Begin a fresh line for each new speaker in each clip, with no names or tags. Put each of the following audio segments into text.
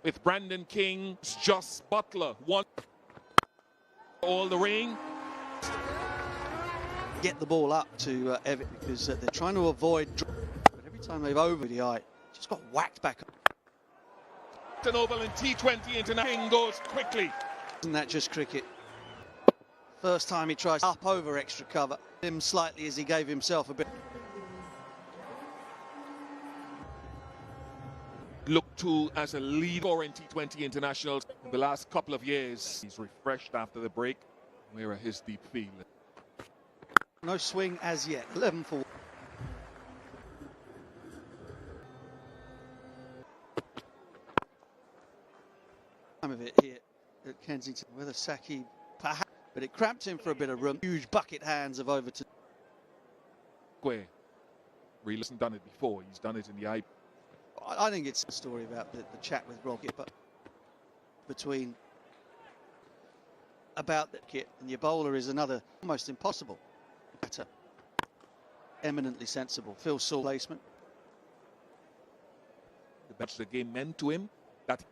with Brandon King, Jos Buttler, one all the ring.
Get the ball up to Evan because they're trying to avoid, but every time they've over the eye, just got whacked back.
Kensington Oval in T20 International goes quickly.
Isn't that just cricket? First time he tries up over extra cover, him slightly as he gave himself a bit.
Looked to as a leader in T20 internationals in the last couple of years. He's refreshed after the break. Where are his deep field?
No swing as yet. 11 for. Time of it here at Kensington with a Saki, perhaps, but it cramped him for a bit of room. Huge bucket hands of Overton.
Square. Real hasn't done it before. He's done it in the eye.
I think it's a story about the chat with Rocket, but between about the kit and your bowler is another almost impossible. Better, eminently sensible. Phil Saul placement.
The game meant to him that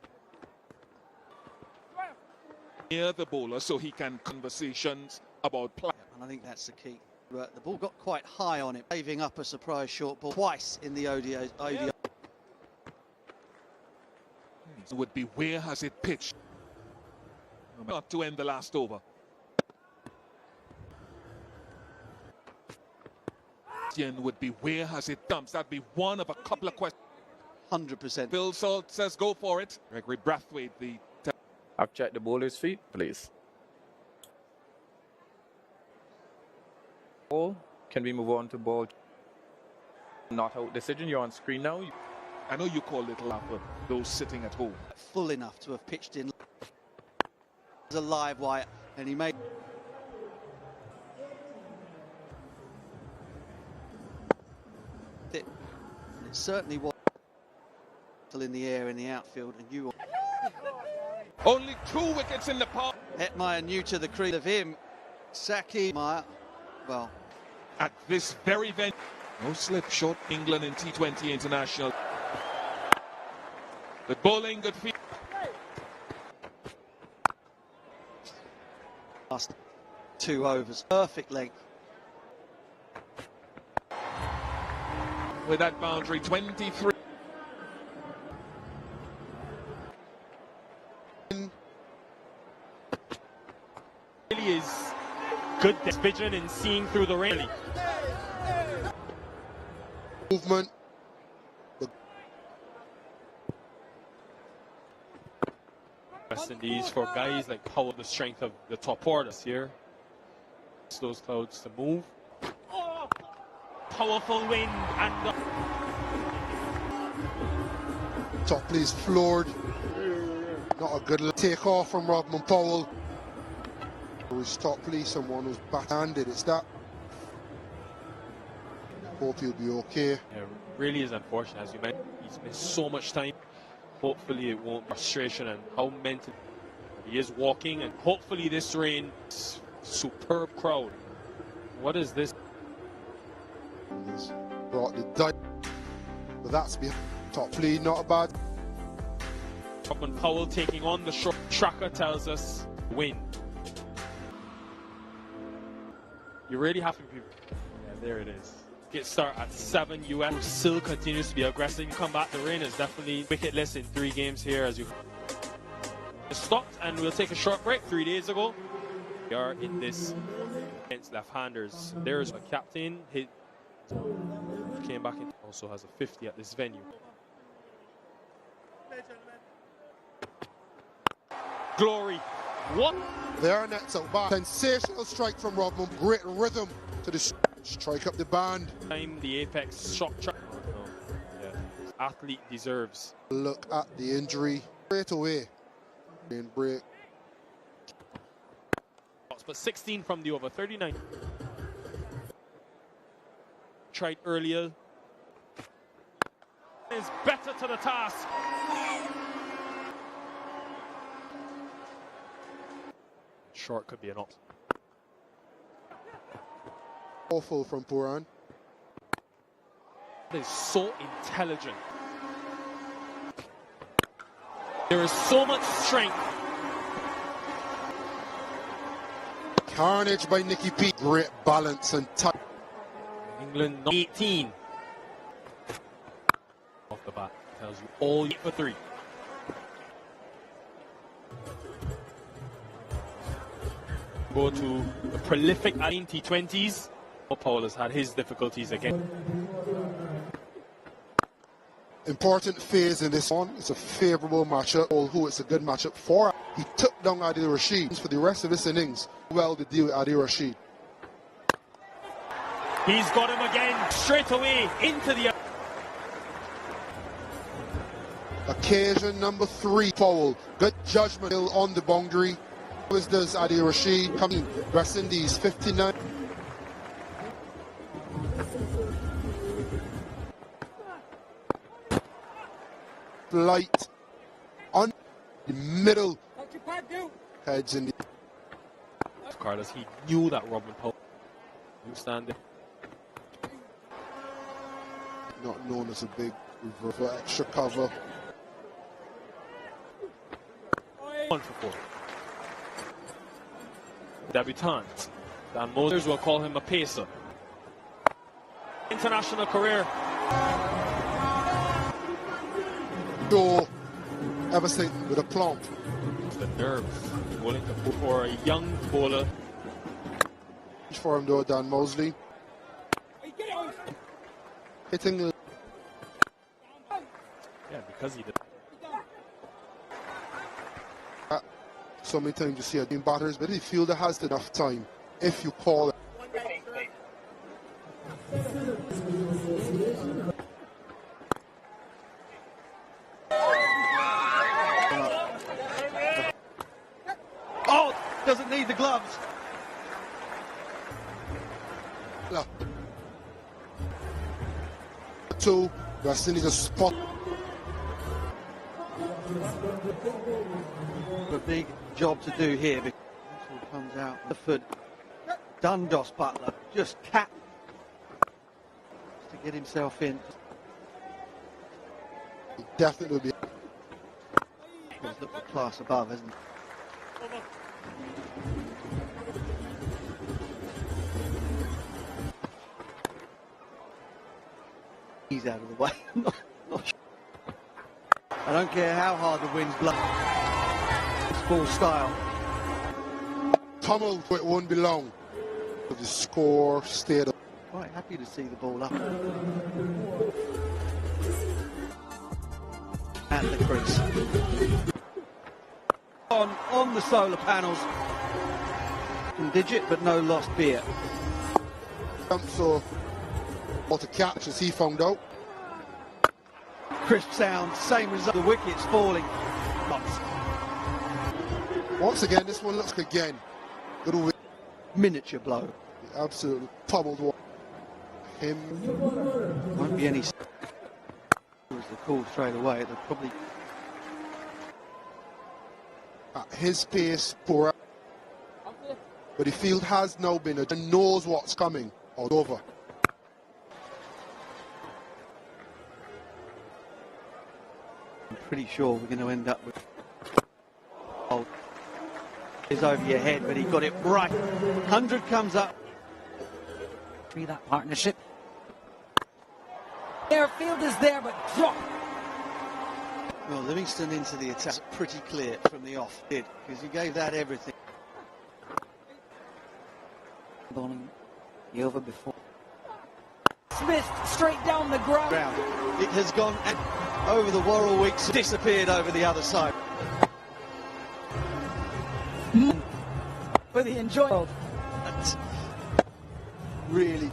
near the bowler so he can conversations about play.
And I think that's the key. The ball got quite high on it, saving up a surprise short ball twice in the ODI.
Would be where has it pitched? Not to end the last over. Would be where has it dumped? That'd be one of a couple of questions.
100%.
Bill Salt says go for it. Gregory Brathwaite, the.
I've checked the bowler's feet, please. Ball. Can we move on to ball? Not out decision. You're on screen now.
I know you call little up for those sitting at home.
Full enough to have pitched in. As a live wire, and he made. It certainly was still in the air in the outfield, and you.
Only 2 wickets in the park.
Hetmeyer new to the crease of him. Saki Meyer, well,
at this very venue. No slip short. England in T20 International. Good bowling, good field.
Last 2 overs, perfect length.
With that boundary, 23.
Really is good vision and seeing through the rain.
Movement.
West Indies for guys like Powell, the strength of the top orders here. Those clouds to move. Powerful wind and
Top please floored. Not a good take off from Rodman Powell. His top please, someone who's backhanded. It's that. Hope he'll be okay.
yeah, really is unfortunate, as you mentioned. He's missed so much time. Hopefully it won't be frustration and how mental he is walking, and hopefully this rain. Superb crowd. What is this?
He's brought the dive, but that's behind top lead, not a bad.
Rodman Powell taking on the short tracker tells us win. You really have to be. Yeah, there it is. Get start at 7 US. Still continues to be aggressive. Come back. The rain is definitely wicketless in 3 games here as you stopped, and we'll take a short break. 3 days ago, we are in this against left-handers. There's a captain. He came back and also has a 50 at this venue. Glory. What?
There are nets out back. Sensational strike from Rodman. Great rhythm to the strike up the band.
Time the apex shot track. Oh, yeah. Athlete deserves.
Look at the injury straight away. And break.
But 16 from the over, 39. Tried earlier. Is better to the task. Short could be an option.
Awful from Puran.
That is so intelligent. There is so much strength.
Carnage by Nicky P. Great balance and touch.
England 18. Off the bat tells you all 8 for 3. Go to the prolific T20s. Paul has had his difficulties again.
Important phase in this one. It's a favourable matchup. Who it's a good matchup for. He took down Adil Rashid for the rest of his innings. Well to deal with Adil Rashid.
He's got him again, straight away into the...
Occasion number 3, foul. Good judgment on the boundary. As does Adil Rashid coming. West Indies 59. Light on the middle. Heads in the...
Carlos, he knew that Robin Pope was standing.
Not known as a big reverse for extra cover.
1 for 4. Debutant. Dan Moses will call him a pacer. International career.
Sure. Everything with a plump.
The nerves willing to put for a young bowler.
For him though, Dan Mosley. Hitting the...
Yeah, because he did.
So many times you see a team batters, but the fielder has enough time if you call it.
Oh, doesn't need the gloves.
No. 2, West Indies a spot.
A big job to do here. This all comes out. The foot. Done, Jos Buttler. Just to get himself in.
He definitely will be.
He's looked the class above, hasn't he? He's out of the way. Not sure. I don't care how hard the wind's blowing. It's full style.
Pummeled, it won't be long. The score stayed up.
Quite happy to see the ball up. At the crease. On the solar panels. Digit, but no lost beer.
So, what a catch as he found out.
Crisp sound, same result. The wickets falling.
Once again, this one looks again. Little
Miniature blow.
absolutely pummeled one. Him.
Won't be any. Was the call straight away? They'll probably.
At his pace, poor. But the field has now been and knows what's coming all over.
I'm pretty sure we're going to end up with. Oh, is over your head, but he got it right. 100 comes up.
That partnership. Their field is there, but drop.
Well, Livingston into the attack, pretty clear from the off, did because he gave that everything.
Bowling the over before. Smith straight down the ground.
It has gone over the Worrell Weeks, disappeared over the other side.
For the enjoyment.
That's really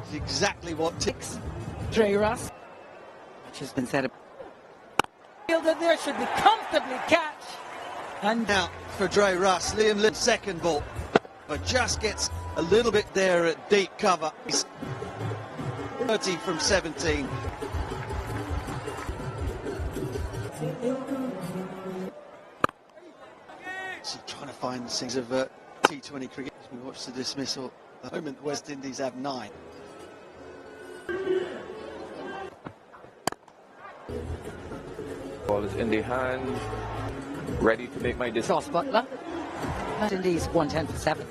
is exactly what ticks.
Dre Russ, which has been said. Fielder there should be comfortably catch. And
Now for Dre Russ, Liam Litt's second ball, but just gets a little bit there at deep cover. He's 30 from 17. So trying to find the things of T20 cricket as we watch the dismissal. The moment the West Indies have 9.
Ball is in the hand, ready to make my decision.
Jos Buttler. West Indies 110 for 7.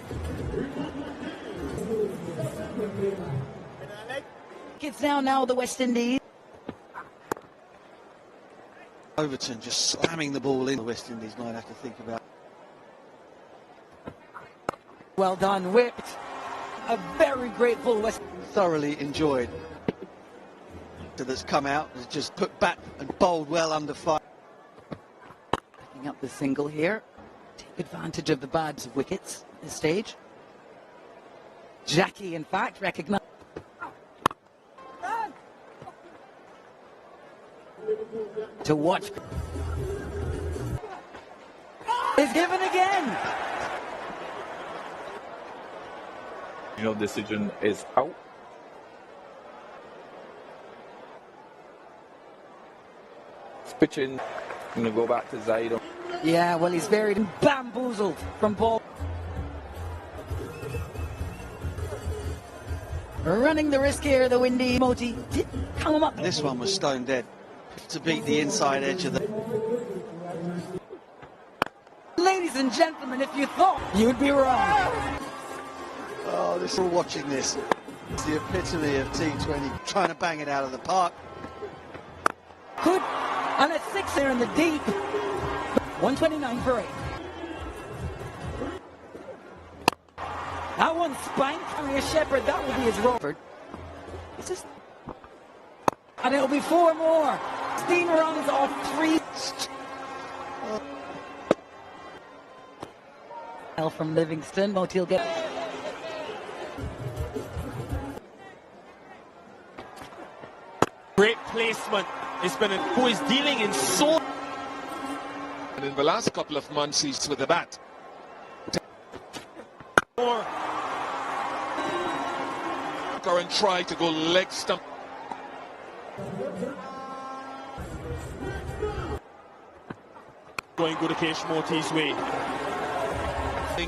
It's now the West Indies.
Overton just slamming the ball in. The West Indies might have to think about.
Well done, whipped. A very grateful West.
Thoroughly enjoyed. That's come out has just put back and bowled well under fire.
Picking up the single here. Take advantage of the bad wickets at this stage. Jackie, in fact, recognised. To watch. Is given again.
Decision is out. Pitching, going to go back to Zaid.
Yeah, well, he's very bamboozled from ball. Running the risk here, the windy Moti didn't come up.
This one was stone dead to beat the inside edge of the.
Ladies and gentlemen, if you thought you'd be wrong.
Oh, this all watching this. It's the epitome of T20 trying to bang it out of the park.
Good. And a 6 there in the deep. 129 for 8. That one spanked. Harry Shepherd, that will be his Robert. Is this? And it'll be 4 more. Steam runs off 3. From Livingston, Moti will get.
Great placement. It's been who is dealing in so.
And in the last couple of months, he's with the bat.
More.
And try to go leg stump.
Going good Akesh Moti's way.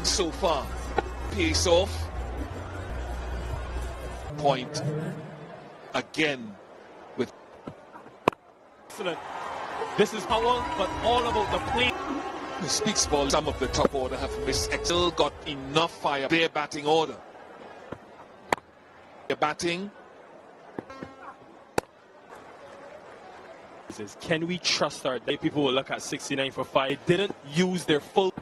So far, pace off. Point again with.
Excellent. This is power, but all about the play.
He speaks for some of the top order have missed. Still got enough fire. Their batting order. Their batting.
Says, can we trust our day? People will look at 69 for 5. They didn't use their full.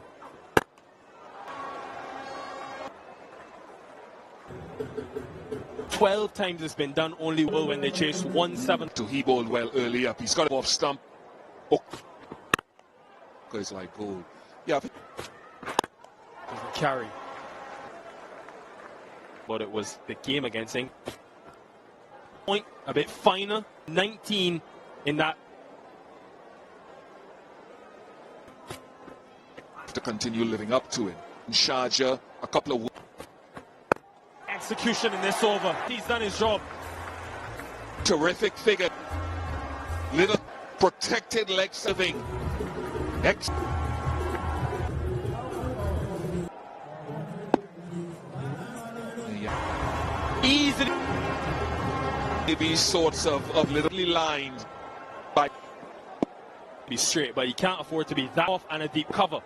Twelve times it's been done, only when they chase 1-7.
So he bowled well early up. He's got him off stump. Oh, goes like goal. Yeah.
Carry. But it was the game against England. Point a bit finer. 19 in that.
To continue living up to it. In Sharjah, a couple of.
Execution in this over. He's done his job.
Terrific figure. Little protected leg serving.
Easily.
These sorts of literally lined by.
Be straight, but you can't afford to be that off and a deep cover.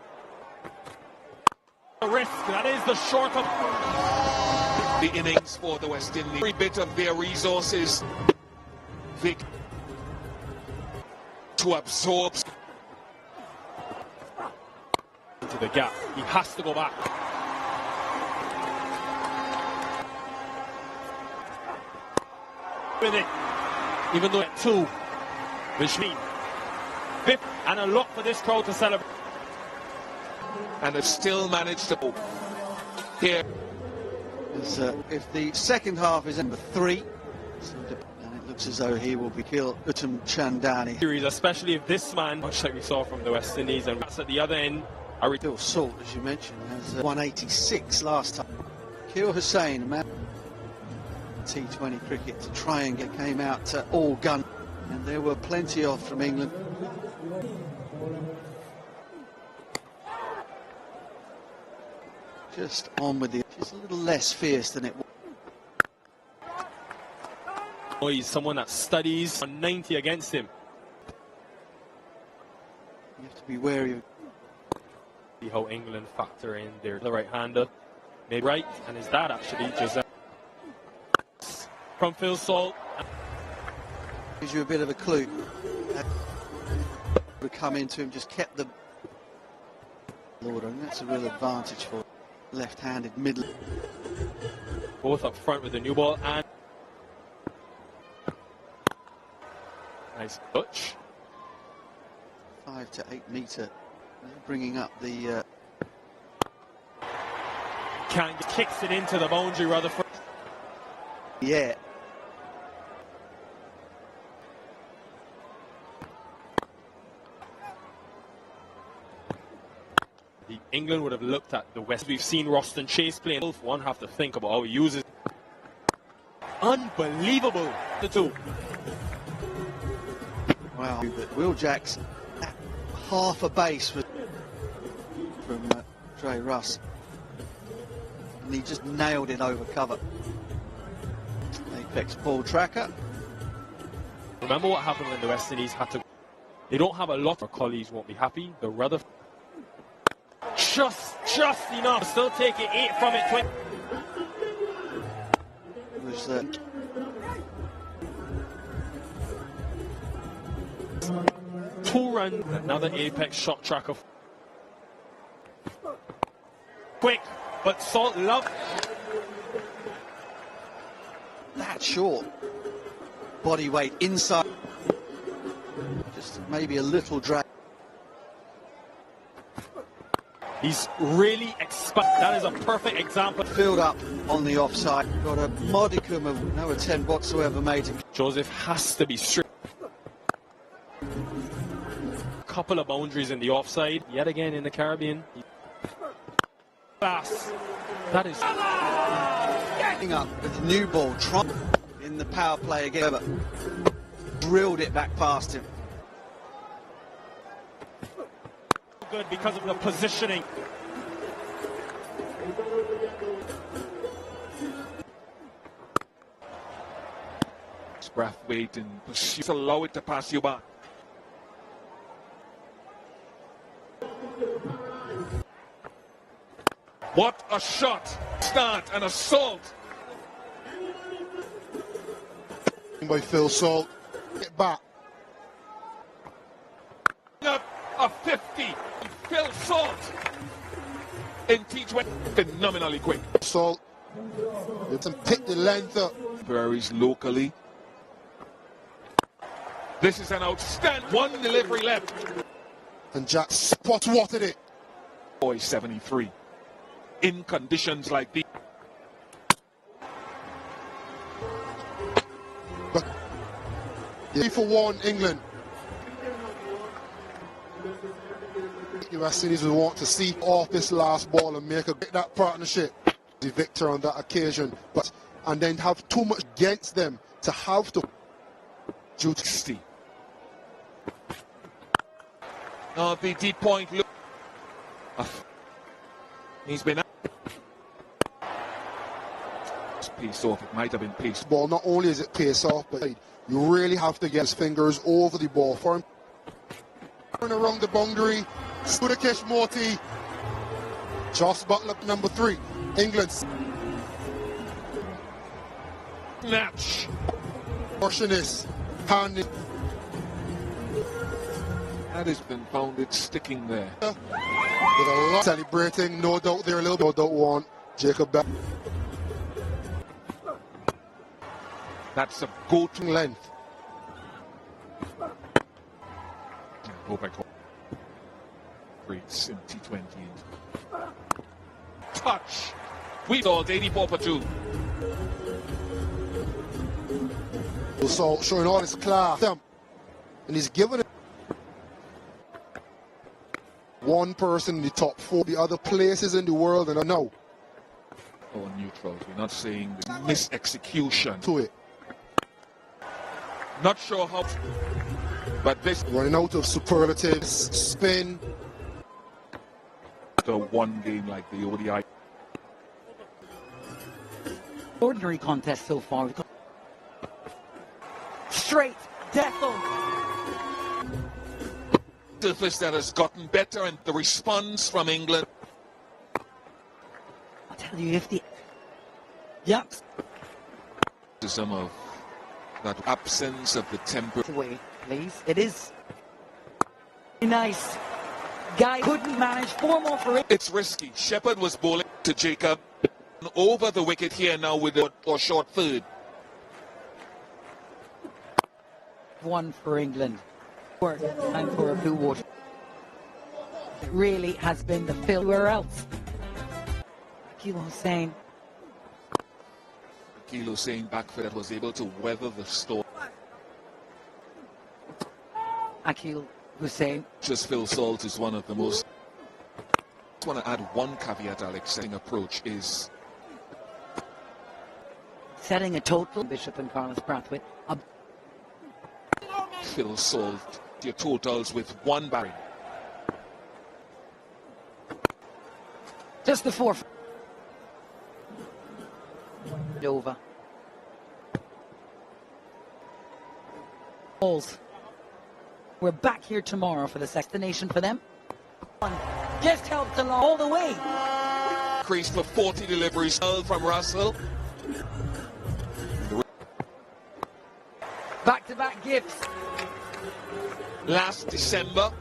The risk, that is the short of.
The innings for the West Indies. Every bit of their resources Vic to absorb
into the gap. He has to go back. With it, even though at 2, which means 5th and a lot for this crowd to celebrate.
And have still managed to pull here.
If the second half is number 3, and it looks as though he will be killed, Uttam Chandani.
Series, especially if this man, much like we saw from the West Indies, and that's at the other end.
Bill Salt, as you mentioned, has 186 last time. Keel Hussain, man, T20 cricket to try and came out all gun, and there were plenty of from England. Just on with the, just a little less fierce than it was.
Oh, he's someone that studies on 90 against him.
to be wary of.
See how England factor in their right-hander. Maybe right, and his dad actually just from Phil Salt.
Gives you a bit of a clue. Would come into him, just kept the Lord, and that's a real advantage for left-handed middle.
Both up front with the new ball and nice touch.
5 to 8 metre, bringing up the.
Kang kicks it into the boundary rather.
Yeah.
England would have looked at the West. We've seen Roston Chase play. One have to think about how he uses. Unbelievable. The two.
Wow. But Will Jackson, half a base from Trey Russ. And he just nailed it over cover. Apex ball tracker.
Remember what happened when the West Indies had to. They don't have a lot. Our colleagues won't be happy. The Rutherford. Just enough. Still taking 8 from it. 20.
It was
2 runs. Another apex shot tracker. Quick, but Salt love.
that short. Body weight inside. Just maybe a little drag.
He's really that is a perfect example.
Filled up on the offside. Got a modicum of no attempt whatsoever made.
Joseph has to be strict. Couple of boundaries in the offside. Yet again in the Caribbean. Pass. That is.
Getting up with the new ball. Trump in the power play again. But drilled it back past him.
Good because of the positioning.
Brathwaite and pursue. Allow it to pass you back. What a shot! Start an assault.
By Phil Salt. Get back.
Up a 50. Phil Salt in T20. Phenomenally quick.
Salt. You can pick the length up.
Varies locally. This is an outstanding one delivery left.
And Jack spot-watted it.
Boy 73. In conditions like these.
But 3-for-1 England. The West Indies will want to see off this last ball and make that partnership the victor on that occasion, and then have too much against them to have to.
60. The deep point. He's been. Pace off. It might have been pace.
Ball. Not only is it pace off, but you really have to get his fingers over the ball for him. Turn around the boundary. Sudakesh Moti. Jos Buttler, number 3. England.
Match.
Portionist. Handed.
That has been found. It's sticking there.
With a lot celebrating. No doubt they're a little bit. No doubt one. Jacob Bethell.
That's a go-to
Length.
I hope I call greats in T20. Touch. We saw 84 for 2.
So showing all his class. And he's given it. One person in the top 4. The other places in the world, and I know.
Or neutrals. We're not saying the mis-execution
To it.
Not sure how, but this
Running out of superlatives. Spin.
the one game like the ODI.
Ordinary contest so far. Straight, Bethell.
surface that has gotten better, and the response from England.
I'll tell you if the... Yep.
Some of that absence of the temper.
Away, please. It is nice. Guy couldn't manage. 4 more for it.
It's risky. Shepherd was bowling to Jacob over the wicket here now with a short third.
1 for England. Time for a blue water. It really has been the fill. Where else? Akil Hussain.
Akil Hussain backfoot that was able to weather the storm.
Akil Hussain.
Just Phil Salt is one of the most. I just want to add one caveat, Alex. Setting approach is
Setting a total. Bishop and Carlos Brathwaite.
Phil Salt. Your totals with 1 barring.
Just the 4. Over. Balls. We're back here tomorrow for the destination for them. Just helped along all the way.
Crease for 40 deliveries from Russell.
Back-to-back gifts.
Last December,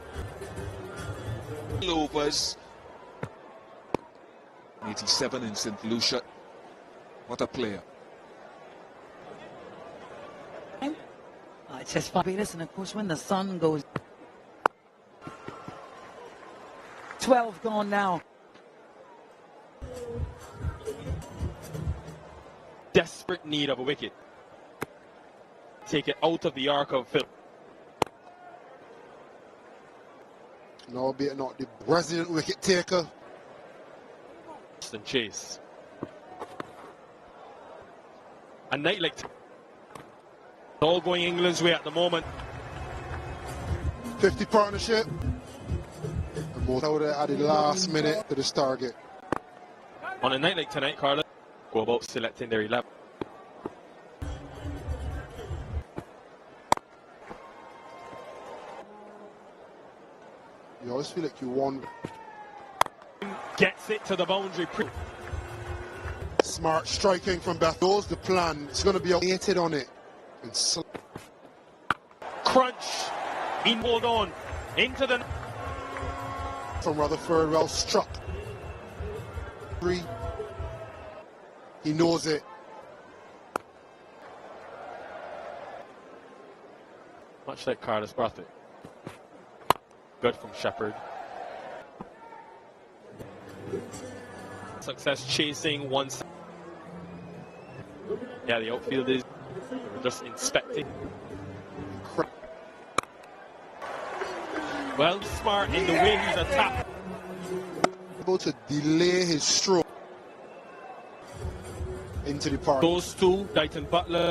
overs. 87 in St. Lucia. What a player.
It's just Barbados, and of course when the sun goes. 12 gone now.
Desperate need of a wicket. Take it out of the arc of Phil.
No, be it not the resident wicket taker.
And chase. A night like all going England's way at the moment.
50 partnership. And both out at the last minute to this target.
On a night like tonight, Carla, go about selecting their 11.
You always feel like you won.
Gets it to the boundary.
Smart striking from Bethell. The plan. It's going to be weighted on it. And
Crunch. In hold on. Into the...
From Rutherford, well struck. 3. He knows it.
Much like Carlos Brathwaite. Good from Shepherd. Success chasing one side. Yeah, the outfield is just inspecting. Well, smart in the way he's attacked.
Able to delay his stroke into the park.
Those two, Jacob Bethell.